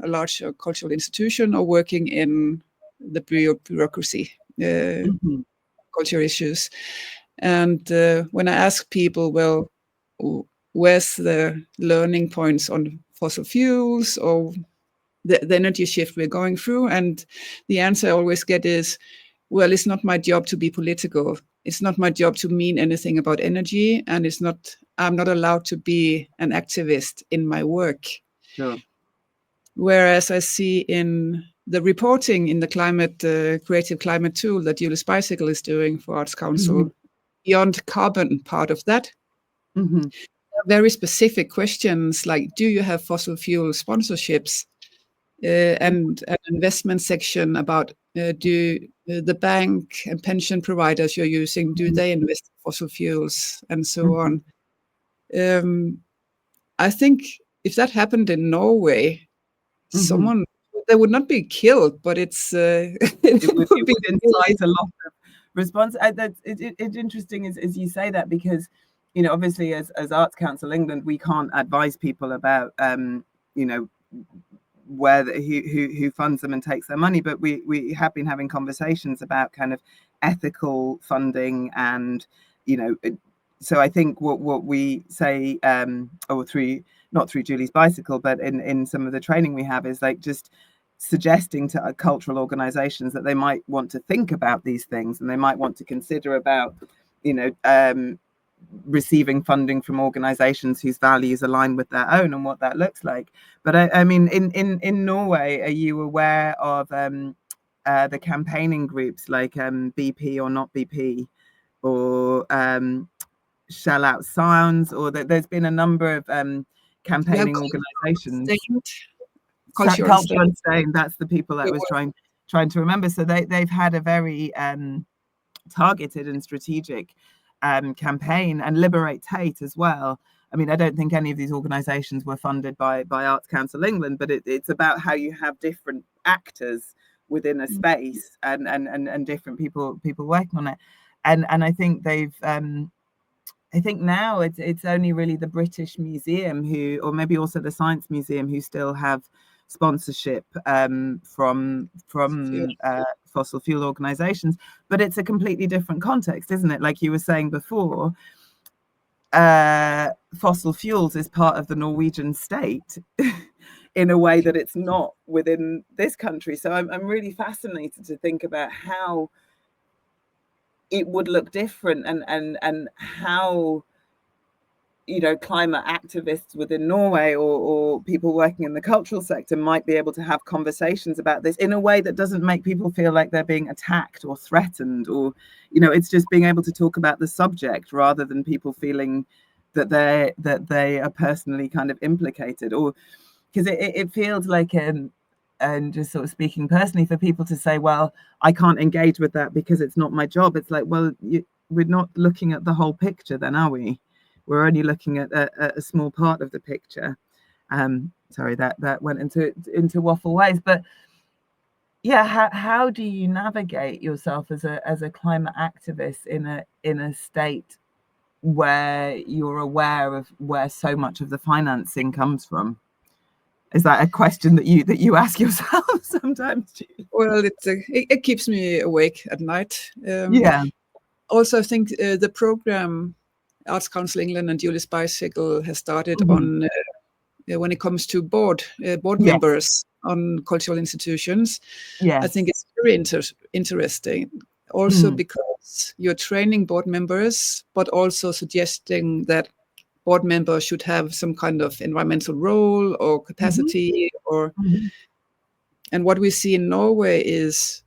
large cultural institution or working in the bureaucracy, culture issues. And when I ask people, well, where's the learning points on fossil fuels or the energy shift we're going through? And the answer I always get is, well, it's not my job to be political. It's not my job to mean anything about energy, and I'm not allowed to be an activist in my work. Sure. Whereas I see in the reporting in the creative climate tool that Julius Bicycle is doing for Arts Council, beyond carbon part of that, very specific questions like, do you have fossil fuel sponsorships? And an investment section about do the bank and pension providers you're using, do they invest in fossil fuels, and so on. I think if that happened in Norway, they would not be killed, but it would incite a lot of response. It's interesting as you say that, because, you know, obviously as Arts Council England, we can't advise people about, you know, who funds them and takes their money, but we have been having conversations about kind of ethical funding, and, you know, so I think what we say, or not through Julie's Bicycle, but in some of the training we have, is like just suggesting to cultural organizations that they might want to think about these things, and they might want to consider about, you know, receiving funding from organizations whose values align with their own, and what that looks like. But I mean, in Norway, are you aware of the campaigning groups like BP or Not BP, or Shell Out Sounds, or there's been a number of campaigning organizations. Culture Unstained, that's the people I was trying to remember. So they've had a very targeted and strategic campaign, and Liberate Tate as well. I mean, I don't think any of these organizations were funded by Arts Council England, but it's about how you have different actors within a space, and different people working on it. And I think they've I think now it's only really the British Museum or maybe also the Science Museum, who still have sponsorship from fossil fuel organizations. But it's a completely different context, isn't it? Like you were saying before, fossil fuels is part of the Norwegian state in a way that it's not within this country. So I'm really fascinated to think about how it would look different, and how, you know, climate activists within Norway or people working in the cultural sector might be able to have conversations about this in a way that doesn't make people feel like they're being attacked or threatened, or, you know, it's just being able to talk about the subject rather than people feeling that they are personally kind of implicated, or because it feels like and just sort of speaking personally, for people to say, well, I can't engage with that because it's not my job. It's like, well, we're not looking at the whole picture then, are we? We're only looking at a small part of the picture. Sorry, that went into waffle ways. But yeah, how do you navigate yourself as a climate activist in a state where you're aware of where so much of the financing comes from? Is that a question that you ask yourself sometimes, Julie? Well, it keeps me awake at night. Yeah. Also, I think the program Arts Council England and Julie's Bicycle has started on when it comes to board Yes. members on cultural institutions. Yes. I think it's very interesting. Also because you're training board members, but also suggesting that board members should have some kind of environmental role or capacity and what we see in Norway is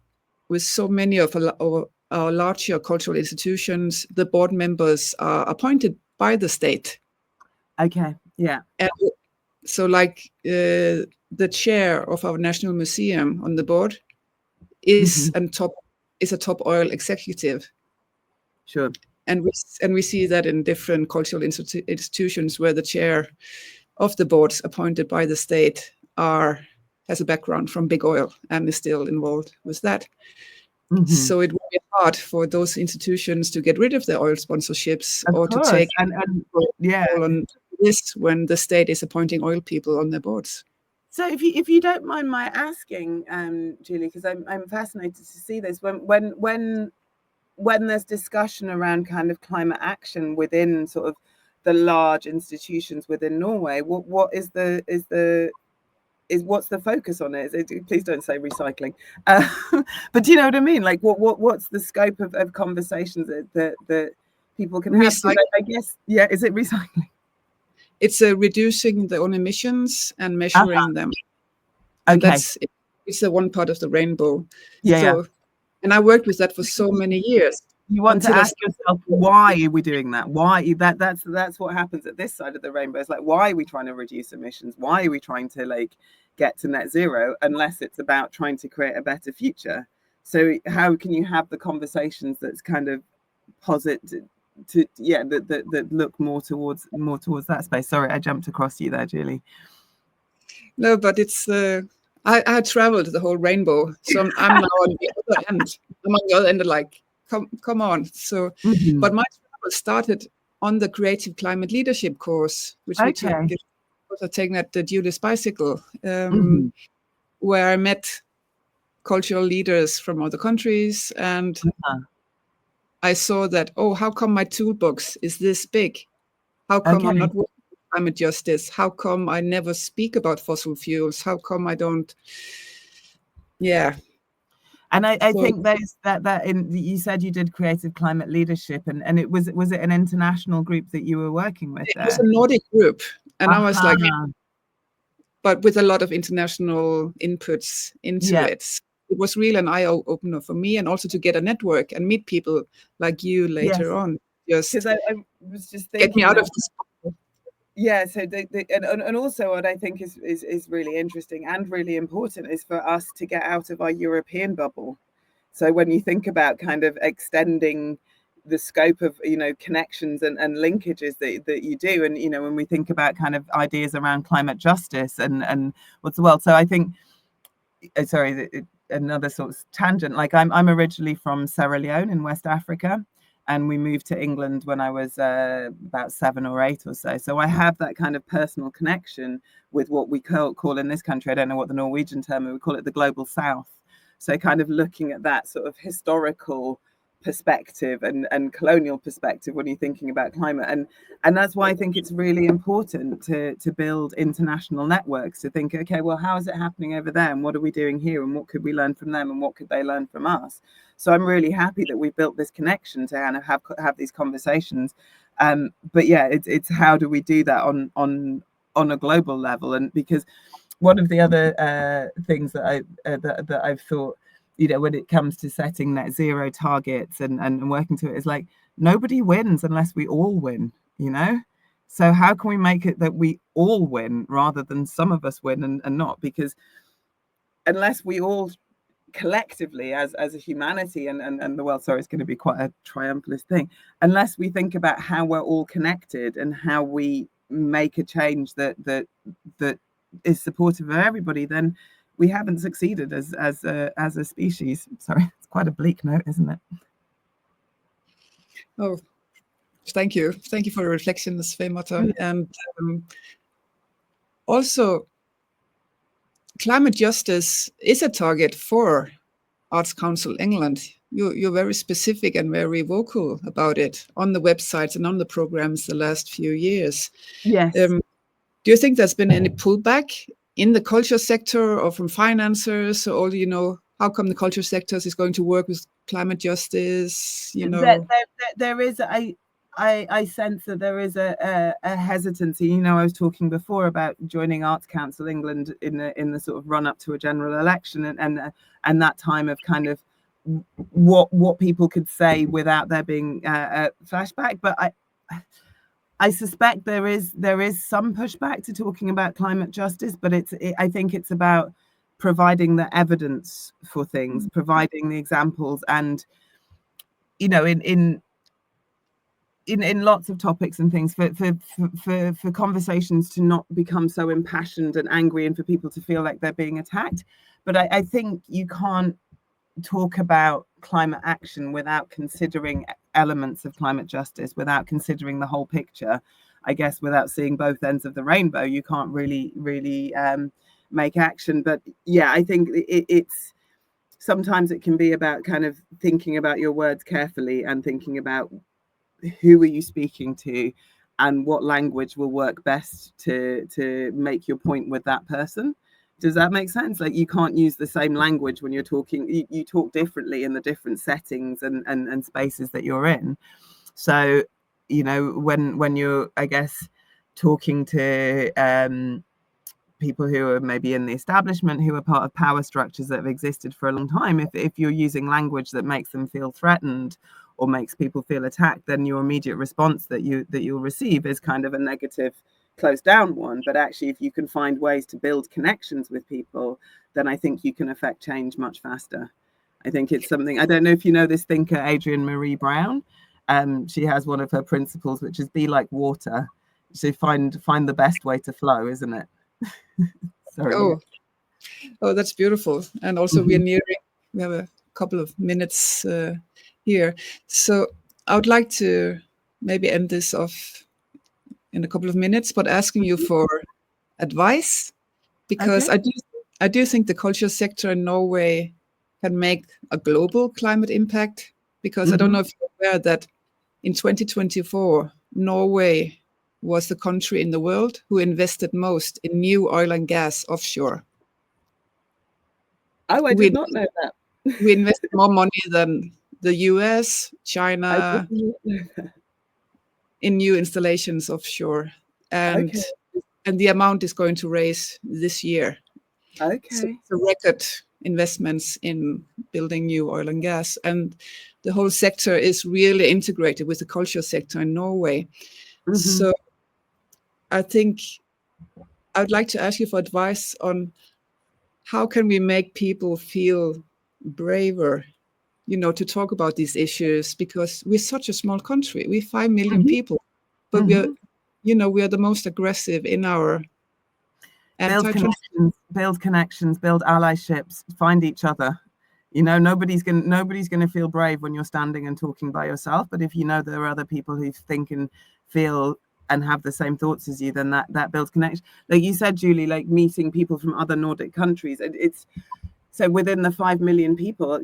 with so many of our larger cultural institutions, the board members are appointed by the state. Okay. Yeah. And so like the chair of our National Museum on the board is a top oil executive. Sure. And we see that in different cultural institutions where the chair of the boards appointed by the state has a background from big oil and is still involved with that. So it would be hard for those institutions to get rid of their oil sponsorships or to take on this when the state is appointing oil people on their boards. So if you don't mind my asking, Julie, because I'm fascinated to see this, when there's discussion around kind of climate action within sort of the large institutions within Norway, what's the focus on it? Please don't say recycling, but do you know what I mean? Like what's the scope of conversations that people can have? So I guess, yeah, is it recycling? It's reducing their own emissions and measuring them. And it's the one part of the rainbow. So, and I worked with that for so many years. You want to ask yourself, why are we doing that? Why that's what happens at this side of the rainbow. It's like, why are we trying to reduce emissions? Why are we trying to like get to net zero unless it's about trying to create a better future? So how can you have the conversations that's kind of positive that look more towards that space? Sorry, I jumped across you there, Julie. No, but it's I traveled the whole rainbow, so I'm now on the other end. I'm on the other end, like come on. So, but my travel started on the Creative Climate Leadership course, which we took. Also taken at the Julie's Bicycle, where I met cultural leaders from other countries, and I saw that, how come my toolbox is this big? How come I'm not working with climate justice? How come I never speak about fossil fuels? How come I don't? Yeah. And I think you said you did creative climate leadership, and it was it an international group that you were working with there? It was a Nordic group, and I was like, but with a lot of international inputs into it. It was really an eye-opener for me, and also to get a network and meet people like you later on. Just because I was just thinking, get me out of this. Yeah, so and also what I think is really interesting and really important is for us to get out of our European bubble. So when you think about kind of extending the scope of, connections and linkages that you do, and, when we think about kind of ideas around climate justice and what's the world. So I think, another sort of tangent, like I'm originally from Sierra Leone in West Africa. And we moved to England when I was about 7 or 8 or so. So I have that kind of personal connection with what we call in this country, I don't know what the Norwegian term is, we call it the global south. So kind of looking at that sort of historical perspective and colonial perspective when you're thinking about climate. And that's why I think it's really important to build international networks, to think, okay, well, how is it happening over there? And what are we doing here? And what could we learn from them? And what could they learn from us? So I'm really happy that we built this connection to kind of have these conversations. But yeah, it's how do we do that on a global level? And because one of the other things that I've thought, when it comes to setting net zero targets and working to it, is like, nobody wins unless we all win, So how can we make it that we all win rather than some of us win and not? Because unless we all collectively as a humanity and the world, sorry, it's going to be quite a triumphalist thing, unless we think about how we're all connected and how we make a change that is supportive of everybody, then we haven't succeeded as a species. Sorry, it's quite a bleak note, isn't it? Oh, thank you for the reflection, Ms. Feimatta. And also, climate justice is a target for Arts Council England. You're very specific and very vocal about it on the websites and on the programs the last few years. Yes. Do you think there's been any pullback in the culture sector or from financiers, or how come the culture sectors is going to work with climate justice? There is I sense that there is a hesitancy. I was talking before about joining Arts Council England in the sort of run up to a general election, and that time of kind of what people could say without there being a flashback. But I suspect there is some pushback to talking about climate justice, but I think it's about providing the evidence for things, providing the examples, and in lots of topics and things, for conversations to not become so impassioned and angry, and for people to feel like they're being attacked. But I think you can't talk about climate action without considering elements of climate justice, without considering the whole picture. I guess without seeing both ends of the rainbow, you can't really make action. But yeah, I think it's sometimes it can be about kind of thinking about your words carefully and thinking about who are you speaking to and what language will work best to make your point with that person. Does that make sense? Like, you can't use the same language when you're talking. You talk differently in the different settings and spaces that you're in. So, when you're, I guess, talking to people who are maybe in the establishment, who are part of power structures that have existed for a long time, if you're using language that makes them feel threatened or makes people feel attacked, then your immediate response that you'll receive is kind of a negative, close down one. But actually, if you can find ways to build connections with people, then I think you can affect change much faster. I think it's something, I don't know if you know this thinker, Adrienne Marie Brown. She has one of her principles, which is be like water. So find the best way to flow, isn't it? Sorry. Oh, that's beautiful. And also we have a couple of minutes here. So I would like to maybe end this off in a couple of minutes, but asking you for advice, because I do think the culture sector in Norway can make a global climate impact, because I don't know if you're aware that in 2024, Norway was the country in the world who invested most in new oil and gas offshore. Oh, I did not know that. We invested more money than the US, China, in new installations offshore. And the amount is going to raise this year. Okay. So it's a record investments in building new oil and gas. And the whole sector is really integrated with the culture sector in Norway. So I think I would like to ask you for advice on how can we make people feel braver, to talk about these issues, because we're such a small country. We're 5 million people, but we are the most aggressive in our build connections, build allyships, find each other. Nobody's gonna feel brave when you're standing and talking by yourself. But if there are other people who think and feel and have the same thoughts as you, then that builds connection. Like you said, Julie, like meeting people from other Nordic countries. It's so within the 5 million people,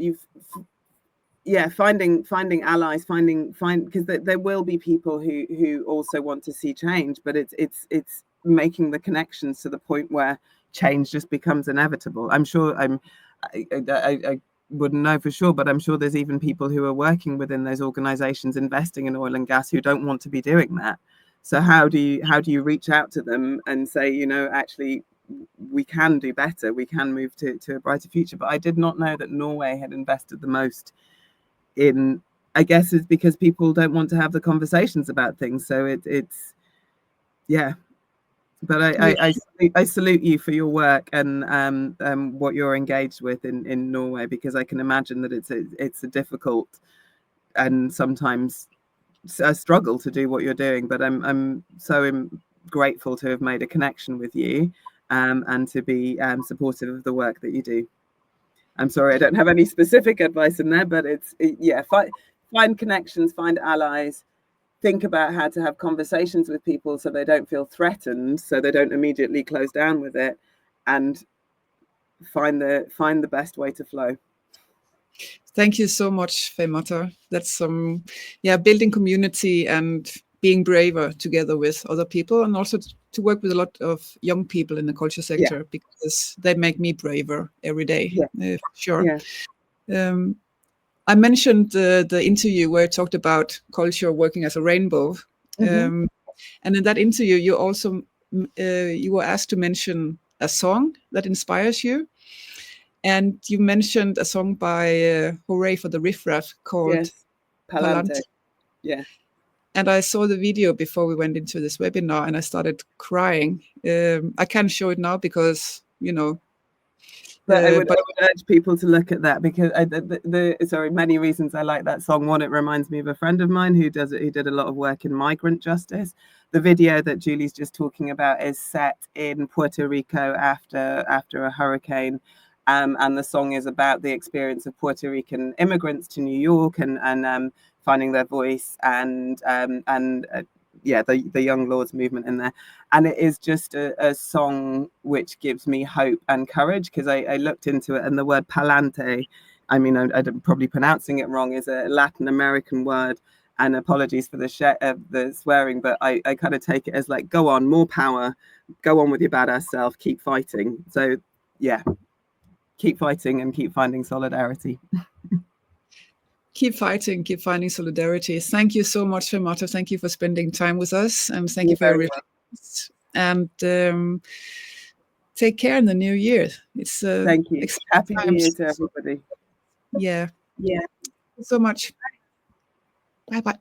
finding allies, because there will be people who also want to see change, but it's making the connections to the point where change just becomes inevitable. I'm sure I wouldn't know for sure, but I'm sure there's even people who are working within those organizations investing in oil and gas who don't want to be doing that. So how do you reach out to them and say, actually, we can do better, we can move to a brighter future? But I did not know that Norway had invested the most in, I guess it's because people don't want to have the conversations about things. So it's yeah. But I salute you for your work and what you're engaged with in Norway, because I can imagine that it's a difficult and sometimes a struggle to do what you're doing. But I'm so grateful to have made a connection with you, and to be supportive of the work that you do. I'm sorry, I don't have any specific advice in there, but find connections, find allies, think about how to have conversations with people so they don't feel threatened, so they don't immediately close down with it, and find the best way to flow. Thank you so much, Feimatta. That's building community and being braver together with other people, and also to work with a lot of young people in the culture sector, because they make me braver every day. For sure. I mentioned the interview where I talked about culture working as a rainbow. And in that interview, you also you were asked to mention a song that inspires you. And you mentioned a song by Hooray for the Riff Raff called Palante. Yeah. And I saw the video before we went into this webinar, and I started crying. I can't show it now because, But I would urge people to look at that, because many reasons I like that song. One, it reminds me of a friend of mine who did a lot of work in migrant justice. The video that Julie's just talking about is set in Puerto Rico after a hurricane. And the song is about the experience of Puerto Rican immigrants to New York and finding their voice and the Young Lords movement in there. And it is just a song which gives me hope and courage, because I looked into it, and the word palante, I'm probably pronouncing it wrong, is a Latin American word. And apologies for the swearing, but I kind of take it as like, go on, more power, go on with your badass self, keep fighting. So yeah. Keep fighting and keep finding solidarity. Keep fighting, keep finding solidarity. Thank you so much, Feimatta. Thank you for spending time with us, and thank you for your request. And take care in the new year. It's thank you. Happy New Year to everybody. Yeah. Thank you so much. Bye-bye.